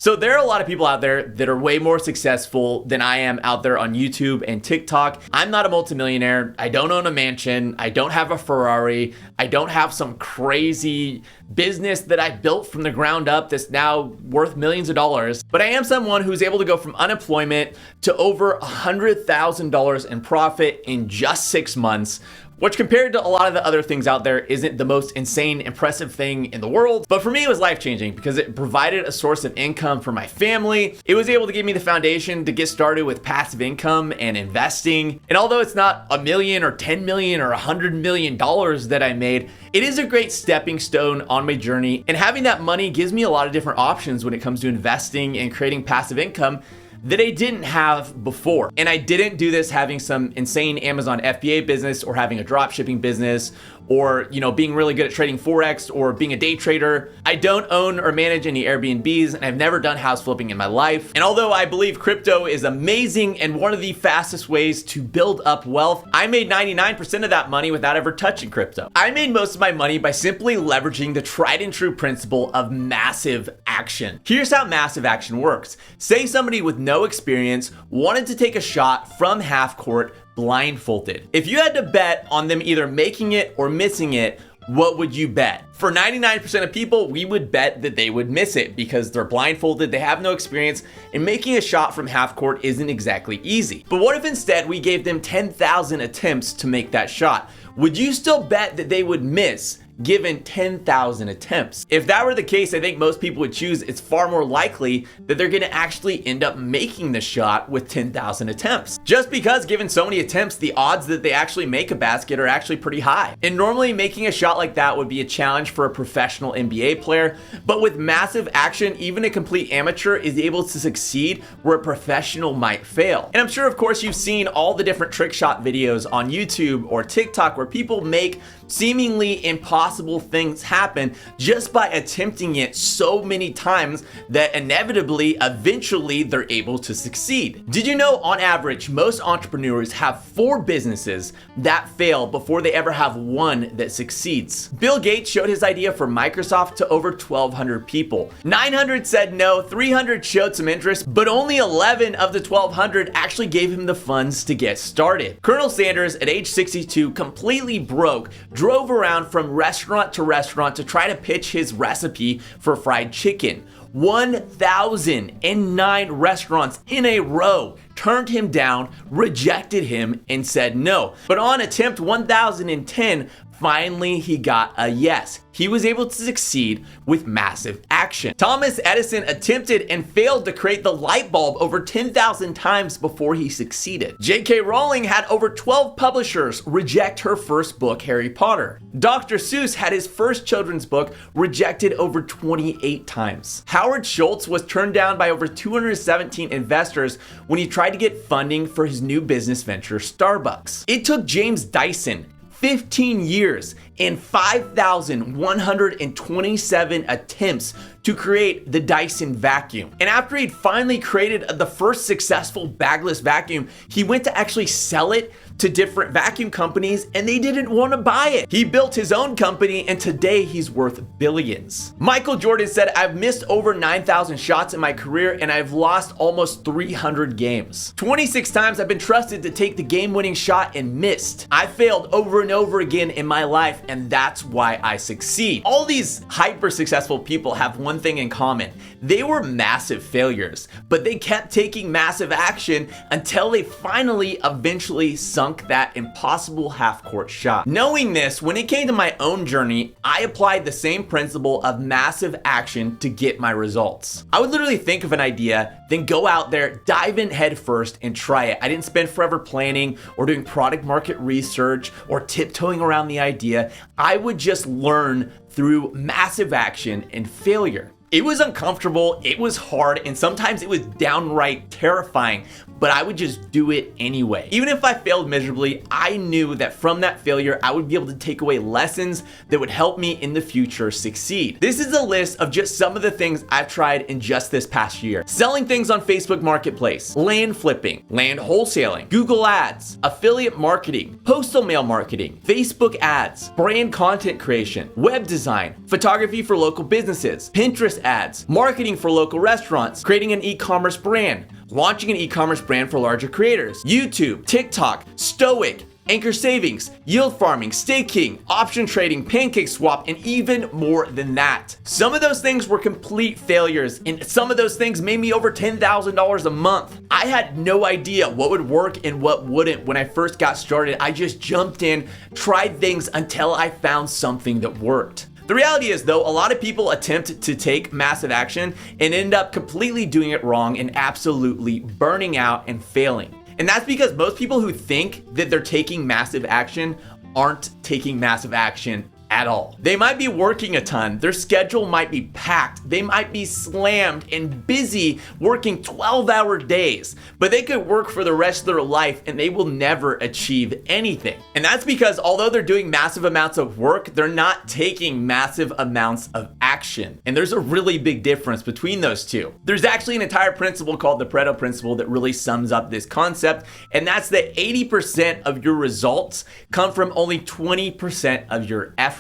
So there are a lot of people out there that are way more successful than I am out there on YouTube and TikTok. I'm not a multimillionaire. I don't own a mansion. I don't have a Ferrari. I don't have some crazy business that I built from the ground up that's now worth millions of dollars. But I am someone who's able to go from unemployment to over $100,000 in profit in just 6 months, which compared to a lot of the other things out there isn't the most insane, impressive thing in the world. But for me, it was life-changing because it provided a source of income for my family. It was able to give me the foundation to get started with passive income and investing. And although it's not $1 million or $10 million or $100 million that I made, it is a great stepping stone on my journey. And having that money gives me a lot of different options when it comes to investing and creating passive income that I didn't have before. And I didn't do this having some insane Amazon FBA business or having a drop shipping business or, being really good at trading Forex or being a day trader. I don't own or manage any Airbnbs, and I've never done house flipping in my life. And although I believe crypto is amazing and one of the fastest ways to build up wealth, I made 99% of that money without ever touching crypto. I made most of my money by simply leveraging the tried and true principle of massive action. Here's how massive action works. Say somebody with no experience wanted to take a shot from half court blindfolded. If you had to bet on them either making it or missing it, what would you bet? For 99% of people, we would bet that they would miss it because they're blindfolded, they have no experience, and making a shot from half court isn't exactly easy. But what if instead we gave them 10,000 attempts to make that shot? Would you still bet that they would miss given 10,000 attempts? If that were the case, I think most people would choose it's far more likely that they're gonna actually end up making the shot with 10,000 attempts. Just because given so many attempts, the odds that they actually make a basket are actually pretty high. And normally making a shot like that would be a challenge for a professional NBA player, but with massive action, even a complete amateur is able to succeed where a professional might fail. And I'm sure, of course, you've seen all the different trick shot videos on YouTube or TikTok where people make seemingly impossible things happen just by attempting it so many times that inevitably, eventually, they're able to succeed. Did you know on average, most entrepreneurs have 4 businesses that fail before they ever have one that succeeds? Bill Gates showed his idea for Microsoft to over 1,200 people. 900 said no, 300 showed some interest, but only 11 of the 1,200 actually gave him the funds to get started. Colonel Sanders, at age 62, completely broke, drove around from restaurant to restaurant to try to pitch his recipe for fried chicken. 1,009 restaurants in a row turned him down, rejected him, and said no. But on attempt 1,010, finally he got a yes. He was able to succeed with massive action. Thomas Edison attempted and failed to create the light bulb over 10,000 times before he succeeded. J.K. Rowling had over 12 publishers reject her first book, Harry Potter. Dr. Seuss had his first children's book rejected over 28 times. Howard Schultz was turned down by over 217 investors when he tried to get funding for his new business venture, Starbucks. It took James Dyson 15 years and 5,127 attempts to create the Dyson vacuum. And after he'd finally created the first successful bagless vacuum, he went to actually sell it to different vacuum companies and they didn't want to buy it. He built his own company and today he's worth billions. Michael Jordan said, "I've missed over 9,000 shots in my career and I've lost almost 300 games. 26 times I've been trusted to take the game-winning shot and missed. I failed over and over again in my life and that's why I succeed." All these hyper successful people have one thing in common. They were massive failures, but they kept taking massive action until they finally eventually sunk that impossible half-court shot. Knowing this, when it came to my own journey, I applied the same principle of massive action to get my results. I would literally think of an idea, then go out there, dive in head first and try it. I didn't spend forever planning or doing product market research or tiptoeing around the idea. I would just learn through massive action and failure. It was uncomfortable, it was hard, and sometimes it was downright terrifying, but I would just do it anyway. Even if I failed miserably, I knew that from that failure, I would be able to take away lessons that would help me in the future succeed. This is a list of just some of the things I've tried in just this past year. Selling things on Facebook Marketplace, land flipping, land wholesaling, Google Ads, affiliate marketing, postal mail marketing, Facebook ads, brand content creation, web design, photography for local businesses, Pinterest ads, marketing for local restaurants, creating an e-commerce brand, launching an e-commerce brand for larger creators, YouTube, TikTok, Stoic, Anchor Savings, yield farming, staking, option trading, pancake swap, and even more than that. Some of those things were complete failures, and some of those things made me over $10,000 a month. I had no idea what would work and what wouldn't when I first got started. I just jumped in, tried things until I found something that worked. The reality is though, a lot of people attempt to take massive action and end up completely doing it wrong and absolutely burning out and failing. And that's because most people who think that they're taking massive action aren't taking massive action at all. They might be working a ton, their schedule might be packed, they might be slammed and busy working 12-hour days, but they could work for the rest of their life and they will never achieve anything. And that's because although they're doing massive amounts of work, they're not taking massive amounts of action. And there's a really big difference between those two. There's actually an entire principle called the Pareto Principle that really sums up this concept, and that's that 80% of your results come from only 20% of your effort.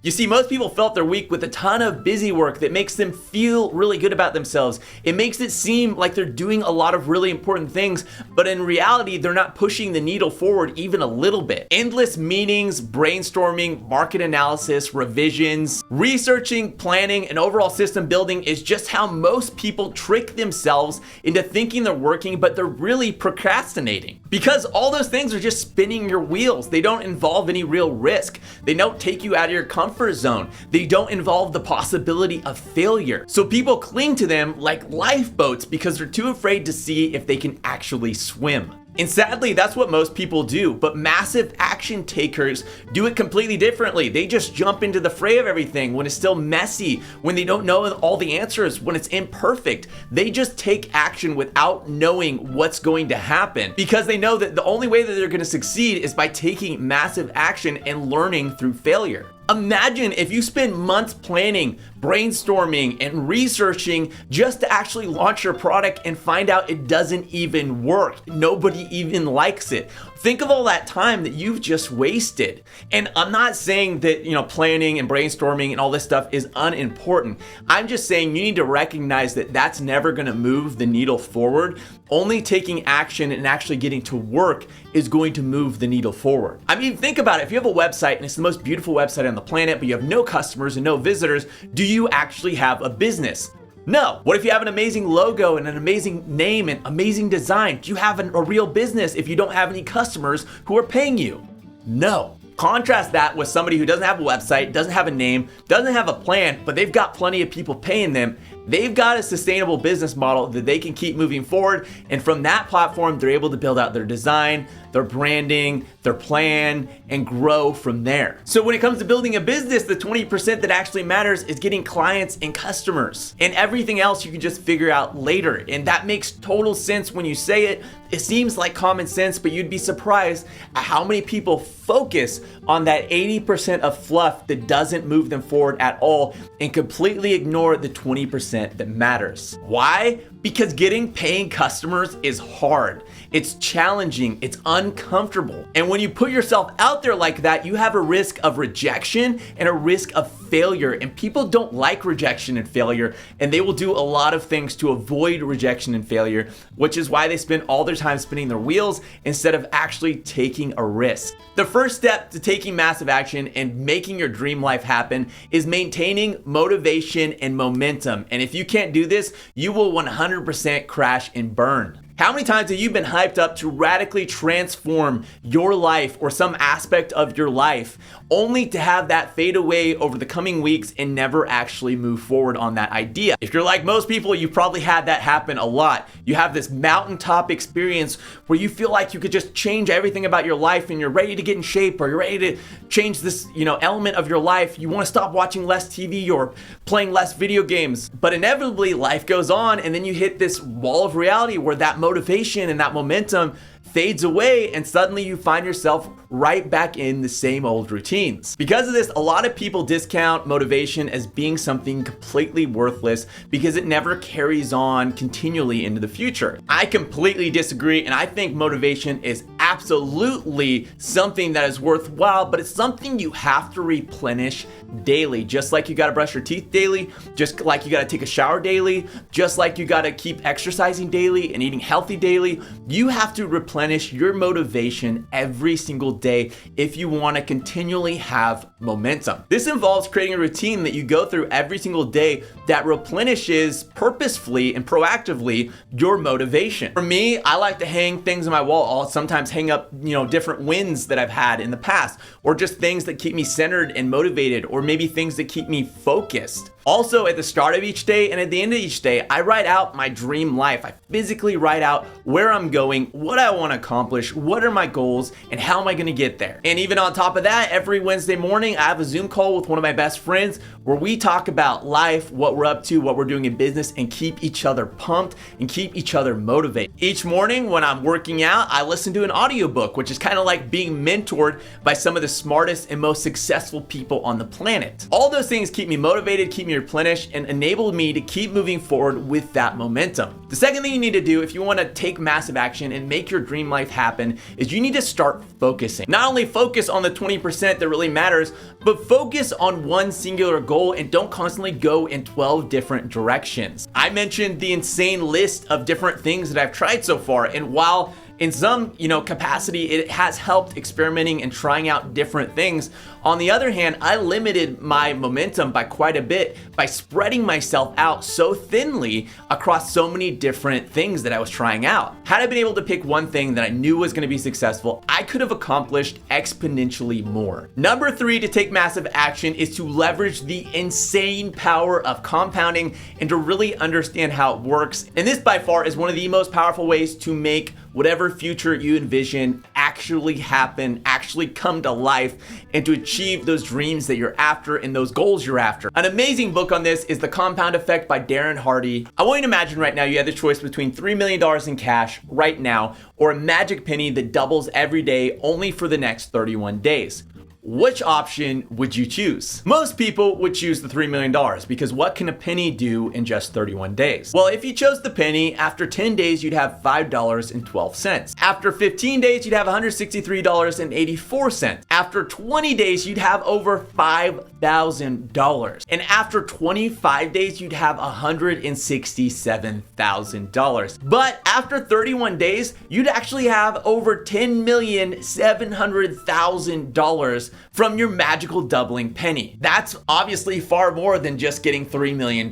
You see, most people felt their week with a ton of busy work that makes them feel really good about themselves. It makes it seem like they're doing a lot of really important things, but in reality, they're not pushing the needle forward even a little bit. Endless meetings, brainstorming, market analysis, revisions, researching, planning, and overall system building is just how most people trick themselves into thinking they're working, but they're really procrastinating. Because all those things are just spinning your wheels. They don't involve any real risk. They don't take you out of your comfort zone. They don't involve the possibility of failure. So people cling to them like lifeboats because they're too afraid to see if they can actually swim. And sadly, that's what most people do, but massive action takers do it completely differently. They just jump into the fray of everything when it's still messy, when they don't know all the answers, when it's imperfect. They just take action without knowing what's going to happen because they know that the only way that they're going to succeed is by taking massive action and learning through failure. Imagine if you spend months planning, brainstorming, and researching just to actually launch your product and find out it doesn't even work. Nobody even likes it. Think of all that time that you've just wasted. And I'm not saying that, planning and brainstorming and all this stuff is unimportant. I'm just saying you need to recognize that that's never going to move the needle forward. Only taking action and actually getting to work is going to move the needle forward. I mean, think about it. If you have a website and it's the most beautiful website on the planet, but you have no customers and no visitors, do you actually have a business? No. What if you have an amazing logo and an amazing name and amazing design? Do you have a real business if you don't have any customers who are paying you? No. Contrast that with somebody who doesn't have a website, doesn't have a name, doesn't have a plan, but they've got plenty of people paying them. They've got a sustainable business model that they can keep moving forward. And from that platform, they're able to build out their design, their branding, their plan, and grow from there. So when it comes to building a business, the 20% that actually matters is getting clients and customers. And everything else you can just figure out later. And that makes total sense when you say it. It seems like common sense, but you'd be surprised at how many people focus on that 80% of fluff that doesn't move them forward at all and completely ignore the 20% that matters. Why? Because getting paying customers is hard. It's challenging, it's uncomfortable. And when you put yourself out there like that, you have a risk of rejection and a risk of failure. And people don't like rejection and failure, and they will do a lot of things to avoid rejection and failure, which is why they spend all their time spinning their wheels instead of actually taking a risk. The first step to taking massive action and making your dream life happen is maintaining motivation and momentum. And if you can't do this, you will 100% crash and burn. How many times have you been hyped up to radically transform your life or some aspect of your life, only to have that fade away over the coming weeks and never actually move forward on that idea? If you're like most people, you probably had that happen a lot. You have this mountaintop experience where you feel like you could just change everything about your life and you're ready to get in shape, or you're ready to change this, element of your life. You want to stop watching less TV or playing less video games. But inevitably life goes on, and then you hit this wall of reality where that motivation motivation and that momentum fades away, and suddenly you find yourself right back in the same old routines. Because of this, a lot of people discount motivation as being something completely worthless because it never carries on continually into the future. I completely disagree, and I think motivation is absolutely something that is worthwhile, but it's something you have to replenish daily. Just like you gotta brush your teeth daily, just like you gotta take a shower daily, just like you gotta keep exercising daily and eating healthy daily, you have to replenish your motivation every single day if you want to continually have momentum. This involves creating a routine that you go through every single day that replenishes purposefully and proactively your motivation. For me, I like to hang things on my wall. I'll sometimes hang up, different wins that I've had in the past, or just things that keep me centered and motivated, or maybe things that keep me focused. Also, at the start of each day and at the end of each day, I write out my dream life. I physically write out where I'm going, what I want to accomplish, what are my goals, and how am I going to get there. And even on top of that, every Wednesday morning, I have a Zoom call with one of my best friends where we talk about life, what we're up to, what we're doing in business, and keep each other pumped and keep each other motivated. Each morning when I'm working out, I listen to an audiobook, which is kind of like being mentored by some of the smartest and most successful people on the planet. All those things keep me motivated, keep me replenished, and enable me to keep moving forward with that momentum. The second thing you need to do if you want to take massive action and make your dream life happen is you need to start focusing. Not only focus on the 20% that really matters, but focus on one singular goal and don't constantly go in 12 different directions. I mentioned the insane list of different things that I've tried so far, and while in some, capacity, it has helped experimenting and trying out different things. On the other hand, I limited my momentum by quite a bit by spreading myself out so thinly across so many different things that I was trying out. Had I been able to pick one thing that I knew was going to be successful, I could have accomplished exponentially more. Number 3 to take massive action is to leverage the insane power of compounding and to really understand how it works. And this by far is one of the most powerful ways to make whatever future you envision actually happen, actually come to life, and to achieve those dreams that you're after and those goals you're after. An amazing book on this is The Compound Effect by Darren Hardy. I want you to imagine right now you have the choice between $3 million in cash right now or a magic penny that doubles every day only for the next 31 days. Which option would you choose? Most people would choose the $3 million because what can a penny do in just 31 days? Well, if you chose the penny, after 10 days, you'd have $5.12. After 15 days, you'd have $163.84. After 20 days, you'd have over $5,000. And after 25 days, you'd have $167,000. But after 31 days, you'd actually have over $10,700,000 from your magical doubling penny. That's obviously far more than just getting $3 million.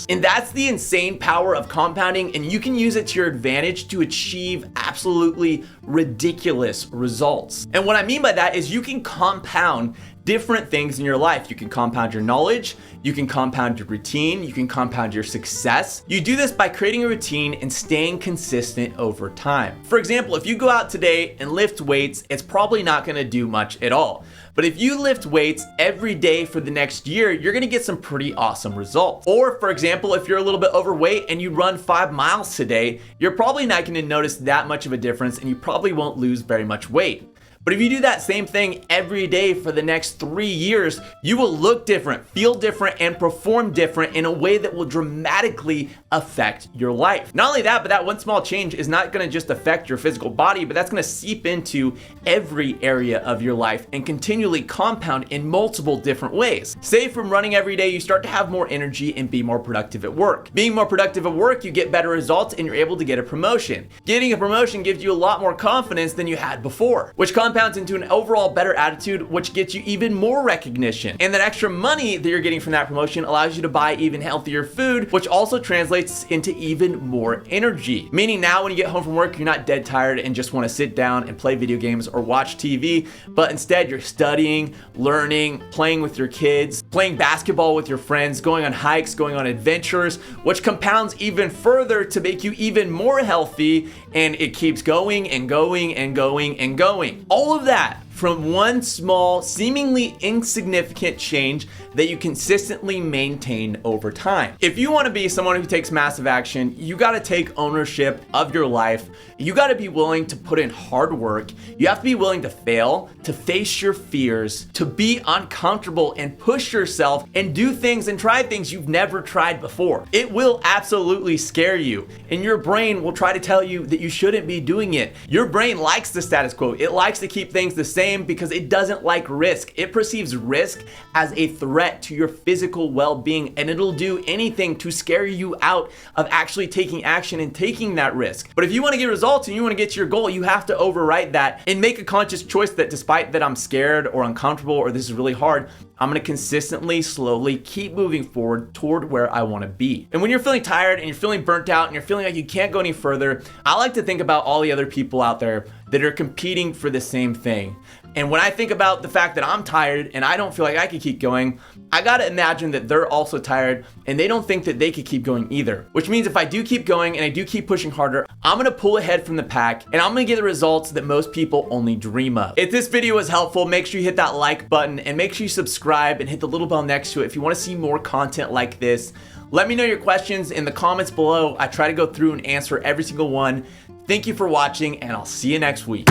And that's the insane power of compounding, and you can use it to your advantage to achieve absolutely ridiculous results. And what I mean by that is you can compound different things in your life. You can compound your knowledge, you can compound your routine, you can compound your success. You do this by creating a routine and staying consistent over time. For example, if you go out today and lift weights, it's probably not gonna do much at all. But if you lift weights every day for the next year, you're gonna get some pretty awesome results. Or for example, if you're a little bit overweight and you run 5 miles today, you're probably not gonna notice that much of a difference and you probably won't lose very much weight. But if you do that same thing every day for the next 3 years, you will look different, feel different, and perform different in a way that will dramatically affect your life. Not only that, but that one small change is not gonna just affect your physical body, but that's gonna seep into every area of your life and continually compound in multiple different ways. Say from running every day, you start to have more energy and be more productive at work. Being more productive at work, you get better results and you're able to get a promotion. Getting a promotion gives you a lot more confidence than you had before, which compounds into an overall better attitude, which gets you even more recognition. And that extra money that you're getting from that promotion allows you to buy even healthier food, which also translates into even more energy. Meaning now when you get home from work, you're not dead tired and just want to sit down and play video games or watch TV, but instead you're studying, learning, playing with your kids, playing basketball with your friends, going on hikes, going on adventures, which compounds even further to make you even more healthy, and it keeps going and going and going and going. All of that from one small, seemingly insignificant change that you consistently maintain over time. If you want to be someone who takes massive action, you got to take ownership of your life. You got to be willing to put in hard work. You have to be willing to fail, to face your fears, to be uncomfortable and push yourself and do things and try things you've never tried before. It will absolutely scare you, and your brain will try to tell you that you shouldn't be doing it. Your brain likes the status quo. It likes to keep things the same because it doesn't like risk. It perceives risk as a threat to your physical well-being, and it'll do anything to scare you out of actually taking action and taking that risk. But if you want to get results and you want to get to your goal, you have to overwrite that and make a conscious choice that despite that I'm scared or uncomfortable or this is really hard, I'm going to consistently, slowly keep moving forward toward where I want to be. And when you're feeling tired and you're feeling burnt out and you're feeling like you can't go any further, I like to think about all the other people out there that are competing for the same thing. And when I think about the fact that I'm tired and I don't feel like I can keep going, I gotta imagine that they're also tired and they don't think that they could keep going either. Which means if I do keep going and I do keep pushing harder, I'm gonna pull ahead from the pack and I'm gonna get the results that most people only dream of. If this video was helpful, make sure you hit that like button and make sure you subscribe and hit the little bell next to it if you wanna see more content like this. Let me know your questions in the comments below. I try to go through and answer every single one. Thank you for watching, and I'll see you next week.